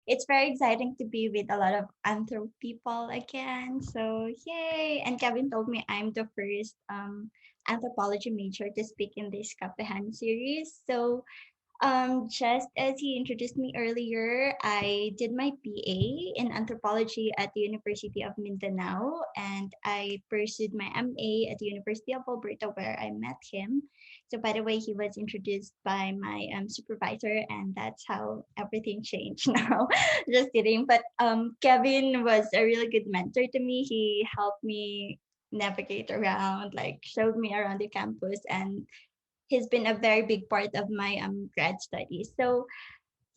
it's very exciting to be with a lot of anthro people again. So yay! And Kevin told me I'm the first anthropology major to speak in this Kapehan series. So just as he introduced me earlier, I did my BA in anthropology at the University of Mindanao, and I pursued my MA at the University of Alberta, where I met him. So, by the way, he was introduced by my supervisor, and that's how everything changed now. Just kidding. But Kevin was a really good mentor to me. He helped me navigate around, like showed me around the campus, and he's been a very big part of my grad studies. So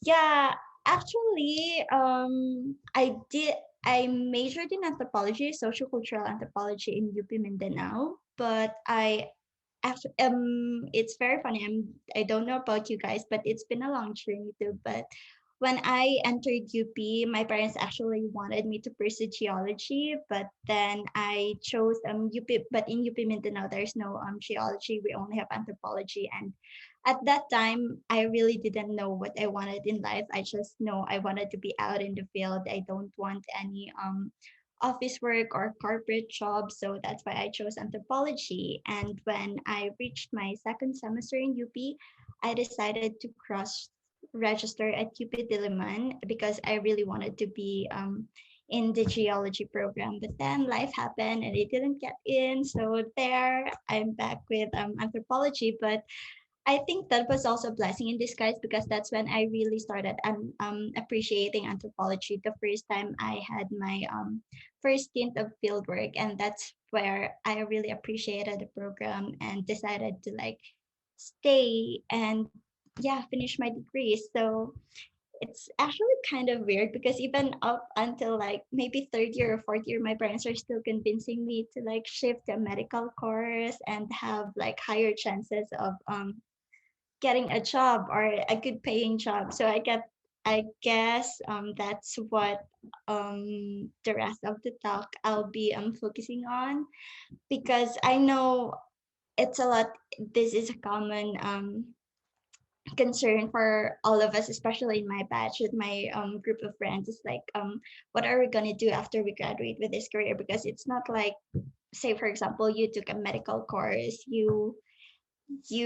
yeah, actually, I majored in anthropology, sociocultural anthropology in UP Mindanao, but I actually it's very funny. I don't know about you guys, but it's been a long journey too. But when I entered UP, my parents actually wanted me to pursue geology, but then I chose UP. But in UP Mindanao, there's no geology. We only have anthropology, and at that time, I really didn't know what I wanted in life. I just know I wanted to be out in the field. I don't want any office work or corporate jobs. So that's why I chose anthropology. And when I reached my second semester in UP, I decided to cross register at UP Diliman because I really wanted to be in the geology program. But then life happened and it didn't get in. So there I'm back with anthropology. But I think that was also a blessing in disguise because that's when I really started appreciating anthropology. The first time I had my first stint of field work, and that's where I really appreciated the program and decided to like stay and yeah finish my degree. So it's actually kind of weird because even up until like maybe third year or fourth year, my parents are still convincing me to like shift to a medical course and have like higher chances of getting a job or a good paying job. So I guess that's what the rest of the talk I'll be focusing on because I know it's a lot. This is a common concern for all of us, especially in my batch with my group of friends. Is like what are we gonna do after we graduate with this career? Because it's not like say for example you took a medical course, you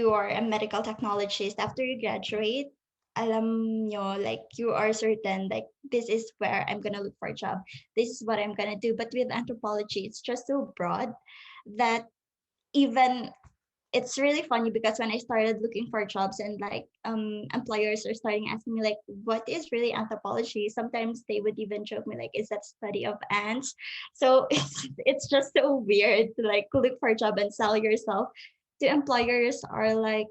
are a medical technologist after you graduate, alam nyo, like you are certain, like this is where I'm gonna look for a job. This is what I'm gonna do. But with anthropology, it's just so broad that even it's really funny because when I started looking for jobs and like employers are starting asking me like what is really anthropology, sometimes they would even joke me like is that study of ants. So it's just so weird to like look for a job and sell yourself to employers or like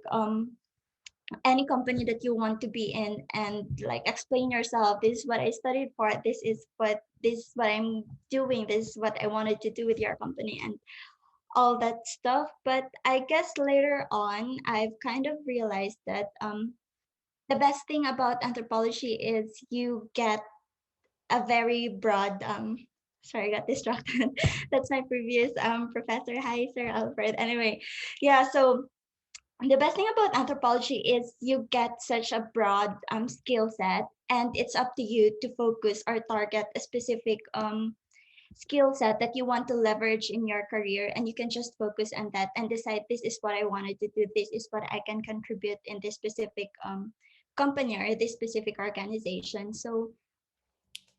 any company that you want to be in and like explain yourself. This is what I studied for, this is what I'm doing, this is what I wanted to do with your company and all that stuff. But I guess later on I've kind of realized that the best thing about anthropology is you get a very broad sorry I got distracted. That's my previous professor. Hi Sir Alfred. Anyway, yeah, so the best thing about anthropology is you get such a broad skill set, and it's up to you to focus or target a specific skill set that you want to leverage in your career, and you can just focus on that and decide this is what I wanted to do, this is what I can contribute in this specific company or this specific organization. So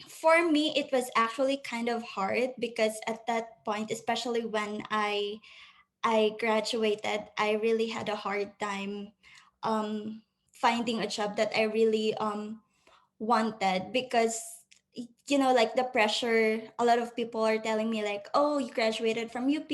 for me it was actually kind of hard because at that point, especially when I graduated, I really had a hard time finding a job that I really wanted because like the pressure, a lot of people are telling me like, oh, you graduated from UP,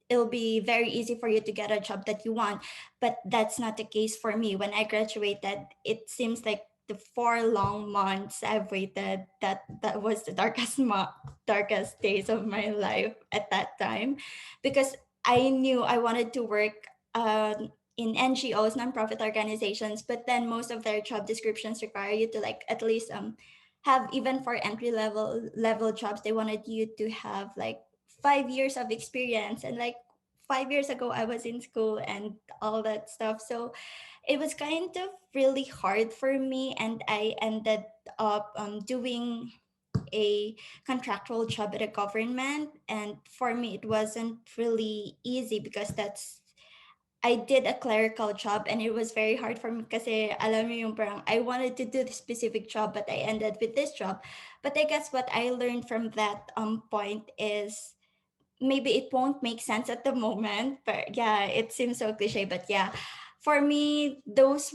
it'll be very easy for you to get a job that you want. But that's not the case for me. When I graduated, it seems like the 4 long months I've waited, that was the darkest days of my life at that time, because I knew I wanted to work in NGOs, nonprofit organizations, but then most of their job descriptions require you to like at least have, even for entry level jobs, they wanted you to have like 5 years of experience, and like 5 years ago I was in school and all that stuff. So it was kind of really hard for me, and I ended up doing a contractual job at a government. And for me it wasn't really easy because that's I did a clerical job, and it was very hard for me kasi alam mo yung parang I wanted to do this specific job but I ended with this job. But I guess what I learned from that point is maybe it won't make sense at the moment, but yeah, it seems so cliche, but yeah, for me those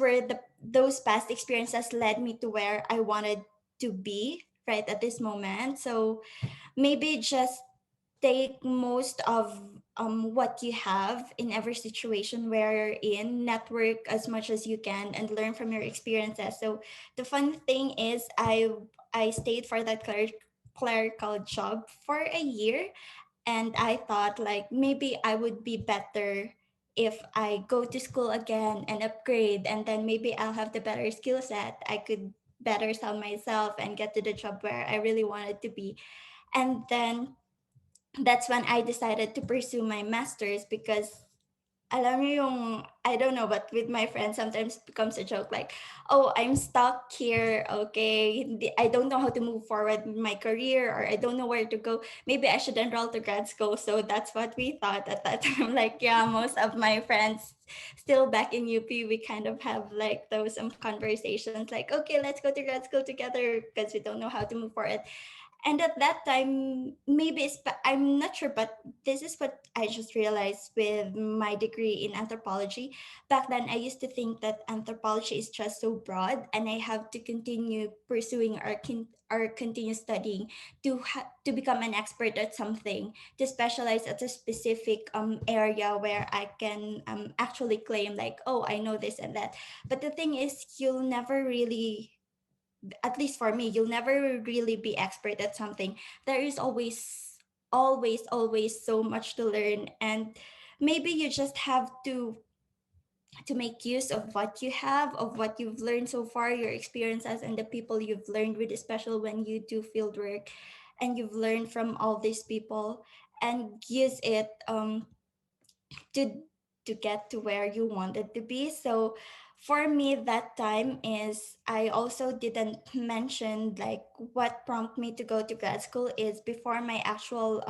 past experiences led me to where I wanted to be right at this moment. So maybe just take most of what you have in every situation where you're in, network as much as you can and learn from your experiences. So the fun thing is I stayed for that clerical job for a year, and I thought like maybe I would be better if I go to school again and upgrade, and then maybe I'll have the better skill set. I could better sell myself and get to the job where I really wanted to be. And then that's when I decided to pursue my master's because alam mo yung, I don't know, but with my friends, sometimes it becomes a joke like, oh, I'm stuck here, okay, I don't know how to move forward with my career, or I don't know where to go. Maybe I should enroll to grad school. So that's what we thought at that time. Like, yeah, most of my friends still back in UP, we kind of have like those conversations like, okay, let's go to grad school together because we don't know how to move forward. And at that time maybe I'm not sure, but this is what I just realized with my degree in anthropology. Back then I used to think that anthropology is just so broad and I have to continue pursuing or continue studying to become an expert at something, to specialize at a specific area where I can actually claim like, oh, I know this and that. But the thing is, you'll never really, at least for me, you'll never really be expert at something. There is always so much to learn, and maybe you just have to make use of what you have, of what you've learned so far, your experiences and the people you've learned with, especially when you do field work and you've learned from all these people, and use it to to get to where you wanted to be. So for me that time is, I also didn't mention like what prompted me to go to grad school is before my actual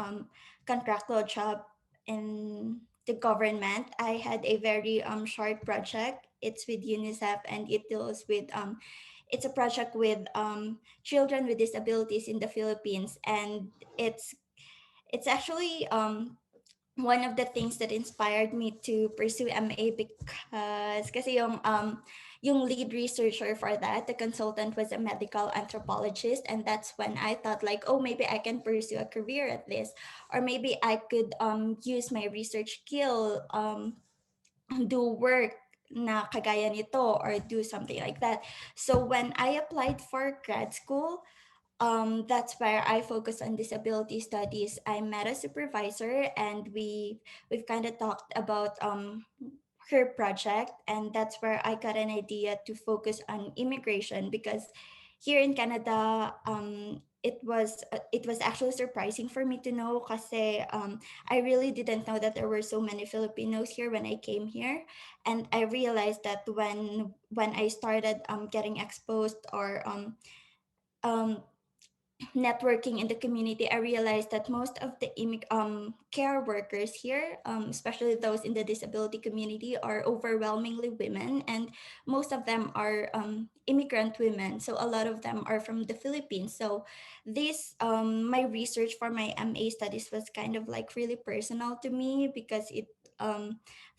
contractual job in the government, I had a very short project. It's with UNICEF and it deals with it's a project with children with disabilities in the Philippines. And it's actually one of the things that inspired me to pursue MA, because kasi yung lead researcher for that, the consultant, was a medical anthropologist. And that's when I thought like, oh, maybe I can pursue a career at this, or maybe I could use my research skill, do work na kagaya nito, or do something like that. So when I applied for grad school, that's where I focus on disability studies. I met a supervisor and we've kind of talked about her project, and that's where I got an idea to focus on immigration. Because here in Canada, it was actually surprising for me to know kasi I really didn't know that there were so many Filipinos here when I came here. And I realized that when I started getting exposed, or um networking in the community, I realized that most of the care workers here, especially those in the disability community, are overwhelmingly women, and most of them are immigrant women. So a lot of them are from the Philippines. So this my research for my MA studies was kind of like really personal to me, because it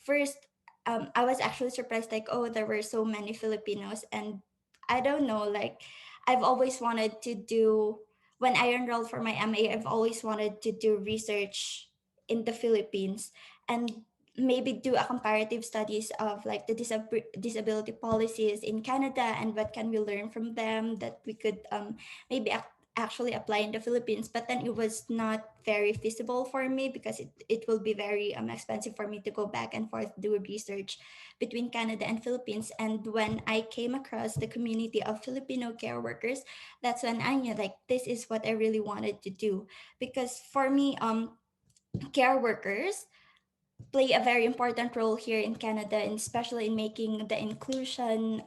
first I was actually surprised like, oh, there were so many Filipinos. And I don't know, like I've always wanted to do, when I enrolled for my MA, I've always wanted to do research in the Philippines, and maybe do a comparative studies of like the disability policies in Canada, and what can we learn from them that we could maybe actually apply in the Philippines. But then it was not very feasible for me because it will be very expensive for me to go back and forth do research between Canada and Philippines. And when I came across the community of Filipino care workers, that's when I knew like this is what I really wanted to do. Because for me, care workers, play a very important role here in Canada, and especially in making the inclusion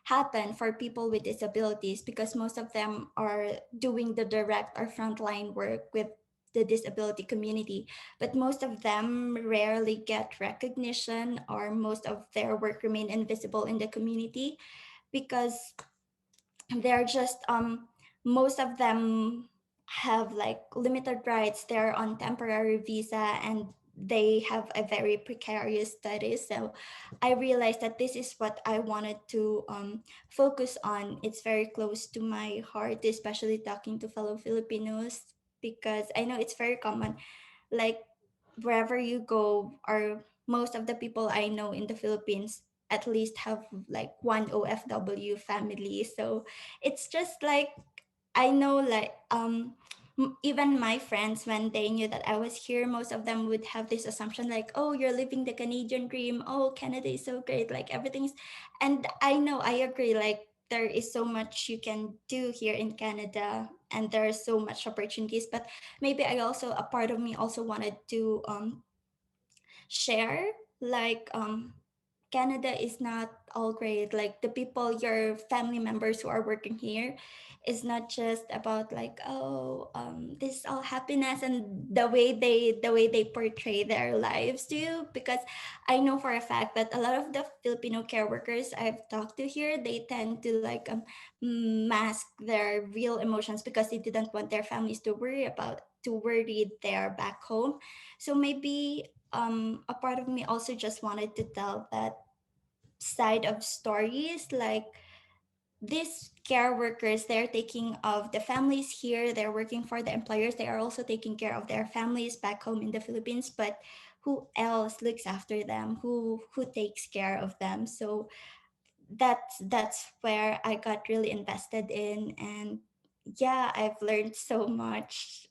happen for people with disabilities, because most of them are doing the direct or frontline work with the disability community, but most of them rarely get recognition, or most of their work remain invisible in the community because they're just most of them have like limited rights. They're on temporary visa and they have a very precarious status. So I realized that this is what I wanted to focus on. It's very close to my heart, especially talking to fellow Filipinos, because I know it's very common, like wherever you go, or most of the people I know in the Philippines at least have like one OFW family. So it's just like I know, like even my friends, when they knew that I was here, most of them would have this assumption like, oh, you're living the Canadian dream, oh, Canada is so great, like everything's. And I know, I agree, like there is so much you can do here in Canada and there are so much opportunities, but maybe I also, a part of me also wanted to share, like Canada is not all great. Like the people, your family members who are working here, is not just about like, oh, this is all happiness, and the way they portray their lives to you. Because I know for a fact that a lot of the Filipino care workers I've talked to here, they tend to like mask their real emotions because they didn't want their families to worry there back home. So maybe a part of me also just wanted to tell that side of stories, like these care workers, they're taking of the families here, they're working for the employers, they are also taking care of their families back home in the Philippines, but who else looks after them, who takes care of them? So that's where I got really invested in. And yeah, I've learned so much.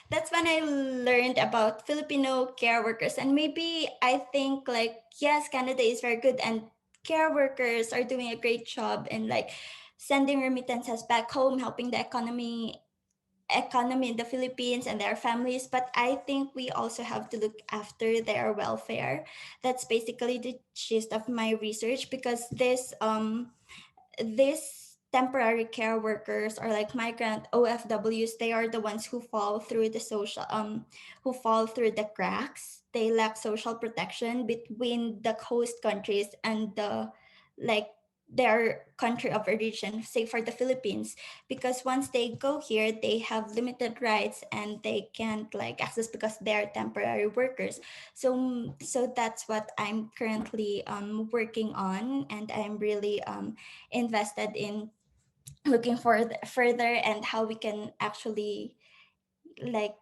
That's when I learned about Filipino care workers. And maybe I think like, yes, Canada is very good and care workers are doing a great job in like sending remittances back home, helping the economy in the Philippines and their families, but I think we also have to look after their welfare. That's basically the gist of my research, because these temporary care workers, or like migrant OFWs, they are the ones who fall through the social who fall through the cracks. They lack social protection between the host countries and the like their country of origin, say for the Philippines, because once they go here, they have limited rights and they can't like access because they're temporary workers. So that's what I'm currently working on, and I'm really invested in looking for further and how we can actually like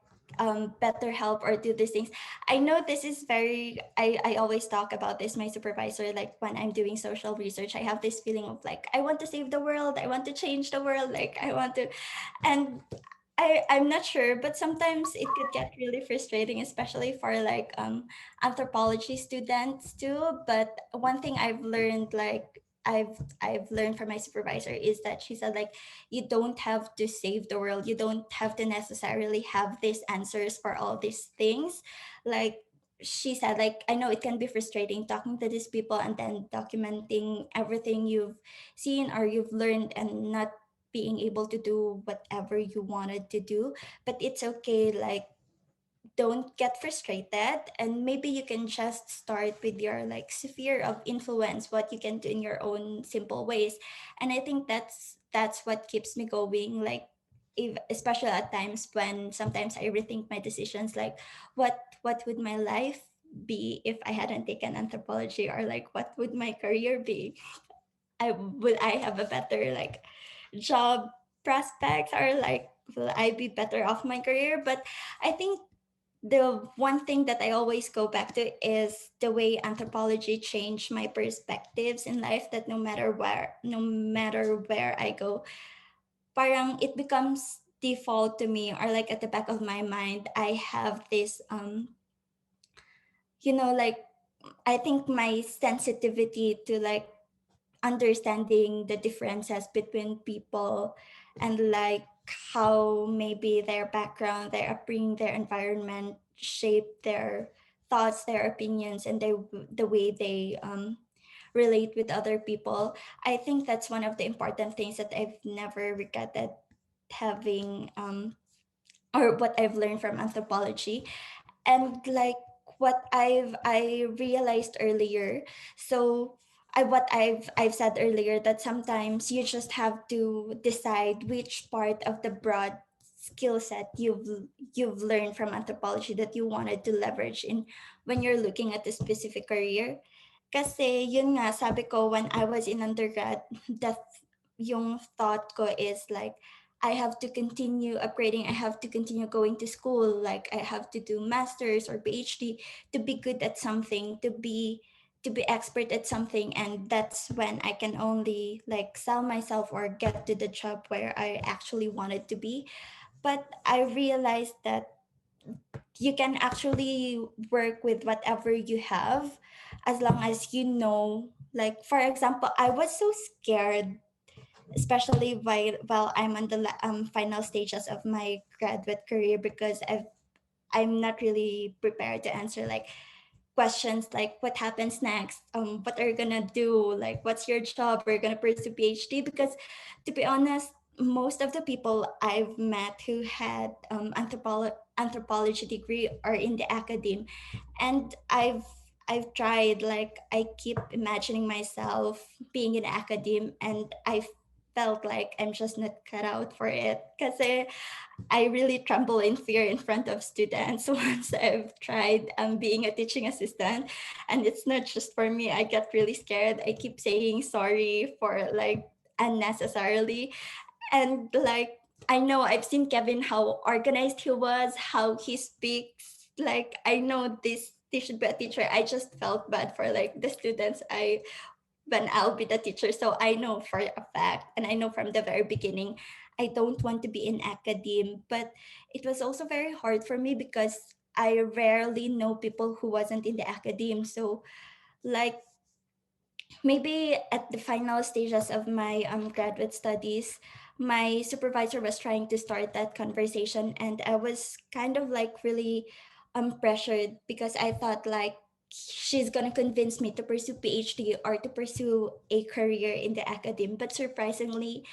better help or do these things. I know this is very, I always talk about this, my supervisor, like when I'm doing social research, I have this feeling of like I want to save the world, I want to change the world, like I want to. And I'm not sure, but sometimes it could get really frustrating, especially for like anthropology students too. But one thing I've learned, like I've learned from my supervisor, is that she said like you don't have to save the world. You don't have to necessarily have these answers for all these things. Like she said, like I know it can be frustrating talking to these people and then documenting everything you've seen or you've learned and not being able to do whatever you wanted to do. But it's okay, like don't get frustrated, and maybe you can just start with your like sphere of influence, what you can do in your own simple ways. And I think that's what keeps me going, like if, especially at times when sometimes I rethink my decisions, like what would my life be if I hadn't taken anthropology, or like what would my career be? I have a better like job prospects, or like will I be better off my career? But I think the one thing that I always go back to is the way anthropology changed my perspectives in life, that no matter where I go, parang it becomes default to me, or like at the back of my mind I have this like I think my sensitivity to like understanding the differences between people, and like how maybe their background, their upbringing, their environment shape their thoughts, their opinions, and the way they relate with other people. I think that's one of the important things that I've never regretted having, or what I've learned from anthropology. And like what I realized earlier, so I've said earlier that sometimes you just have to decide which part of the broad skill set you've learned from anthropology that you wanted to leverage in when you're looking at a specific career. Kasi yun nga, sabi ko, when I was in undergrad, that yung thought ko is like, I have to continue upgrading. I have to continue going to school. Like I have to do masters or PhD to be good at something, to be expert at something, and that's when I can only like sell myself or get to the job where I actually wanted to be. But I realized that you can actually work with whatever you have, as long as you know, like for example, I was so scared, especially while I'm on the final stages of my graduate career, because I'm not really prepared to answer like questions like what happens next, what are you gonna do, like what's your job, are you gonna pursue PhD? Because to be honest, most of the people I've met who had anthropology degree are in the academe, and I've tried, like I keep imagining myself being in academe, and I felt like I'm just not cut out for it, because I really tremble in fear in front of students once I've tried being a teaching assistant. And it's not just for me, I get really scared. I keep saying sorry for like unnecessarily. And like, I know I've seen Kevin, how organized he was, how he speaks. Like, I know this should be a teacher. I just felt bad for like the students when I'll be the teacher. So I know for a fact, and I know from the very beginning, I don't want to be in academe. But it was also very hard for me because I rarely know people who wasn't in the academe. So like maybe at the final stages of my graduate studies, my supervisor was trying to start that conversation, and I was kind of like really pressured, because I thought like she's gonna convince me to pursue PhD or to pursue a career in the academe. But surprisingly,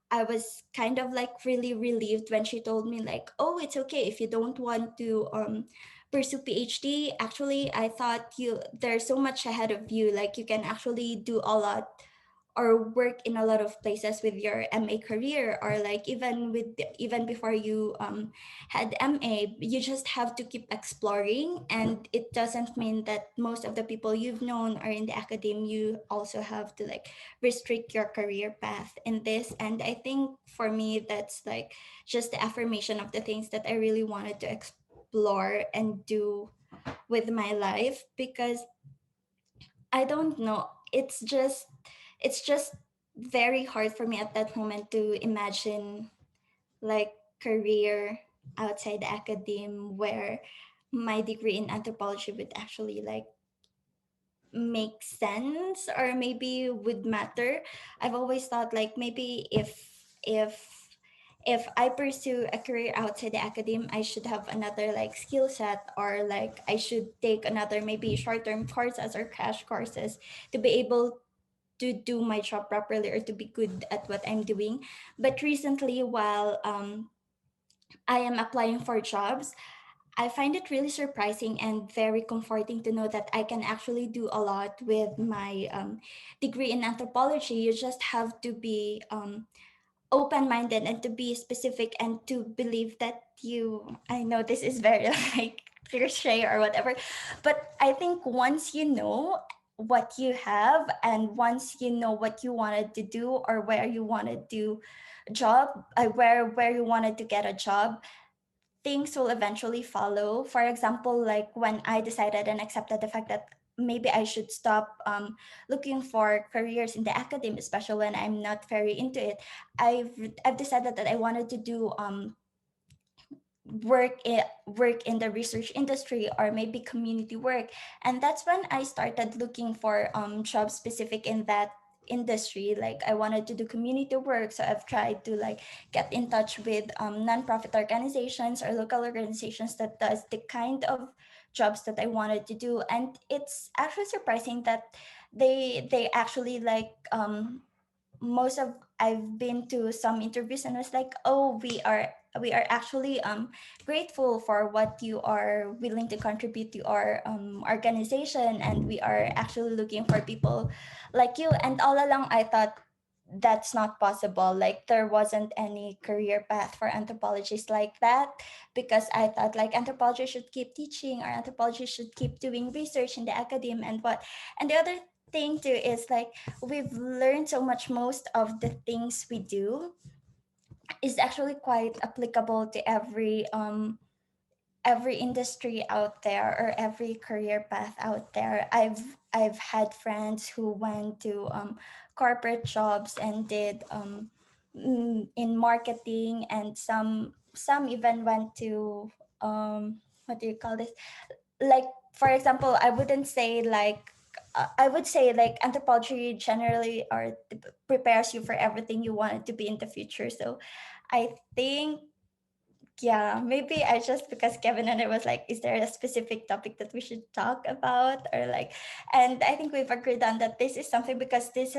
I was kind of like really relieved when she told me like, "Oh, it's okay if you don't want to pursue PhD. Actually, I thought there's so much ahead of you. Like you can actually do a lot or work in a lot of places with your MA career, or like even before you had MA, you just have to keep exploring, and it doesn't mean that most of the people you've known are in the academy. You also have to like restrict your career path in this." And I think for me, that's like just the affirmation of the things that I really wanted to explore and do with my life, because I don't know. It's just very hard for me at that moment to imagine like career outside the academe, where my degree in anthropology would actually like make sense or maybe would matter. I've always thought like maybe if I pursue a career outside the academe, I should have another like skill set, or like I should take another maybe short-term courses or crash courses to be able to do my job properly or to be good at what I'm doing. But recently, while I am applying for jobs, I find it really surprising and very comforting to know that I can actually do a lot with my degree in anthropology. You just have to be open-minded and to be specific and to believe that I know this is very like cliche or whatever, but I think once you know what you have, and once you know what you wanted to do or where you wanted to where you wanted to get a job, things will eventually follow. For example, like when I decided and accepted the fact that maybe I should stop looking for careers in the academy, especially when I'm not very into it. I've decided that I wanted to do work in the research industry or maybe community work, and that's when I started looking for jobs specific in that industry. Like I wanted to do community work, so I've tried to like get in touch with nonprofit organizations or local organizations that does the kind of jobs that I wanted to do. And it's actually surprising that they actually like most of I've been to some interviews and was like, oh, we are actually grateful for what you are willing to contribute to our organization, and we are actually looking for people like you. And all along I thought that's not possible, like there wasn't any career path for anthropologists like that, because I thought like anthropology should keep teaching, or anthropology should keep doing research in the academe and what. And the other thing too is like we've learned so much. Most of the things we do is actually quite applicable to every industry out there, or every career path out there. I've had friends who went to corporate jobs and did in marketing, and some even went to what do you call this, like for example, I wouldn't say like I would say like anthropology generally or prepares you for everything you wanted to be in the future. So I think, yeah, maybe I just, because Kevin and I was like, is there a specific topic that we should talk about, or like, and I think we've agreed on that this is something, because this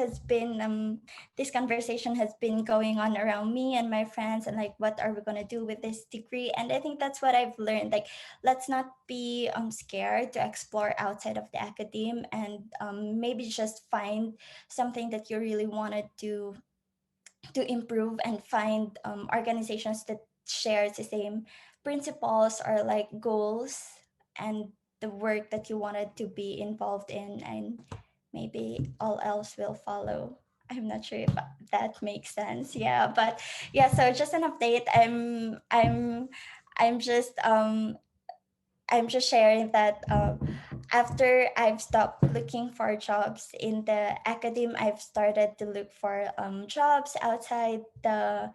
conversation has been going on around me and my friends, and like what are we going to do with this degree. And I think that's what I've learned, like let's not be scared to explore outside of the academe, and maybe just find something that you really wanted to improve, and find organizations that share the same principles or like goals, and the work that you wanted to be involved in, and maybe all else will follow. I'm not sure if that makes sense. Yeah, but yeah, so just an update. I'm just I'm just sharing that after I've stopped looking for jobs in the academe, I've started to look for jobs outside the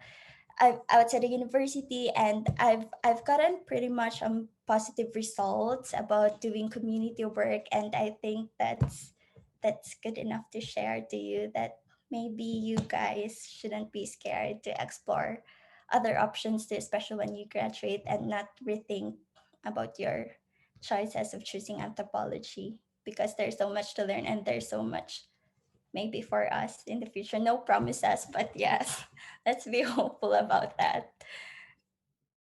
university, and I've gotten pretty much positive results about doing community work. And I think that's good enough to share to you, that maybe you guys shouldn't be scared to explore other options too, especially when you graduate, and not rethink about your choices of choosing anthropology, because there's so much to learn, and there's so much maybe for us in the future. No promises, but yes, let's be hopeful about that.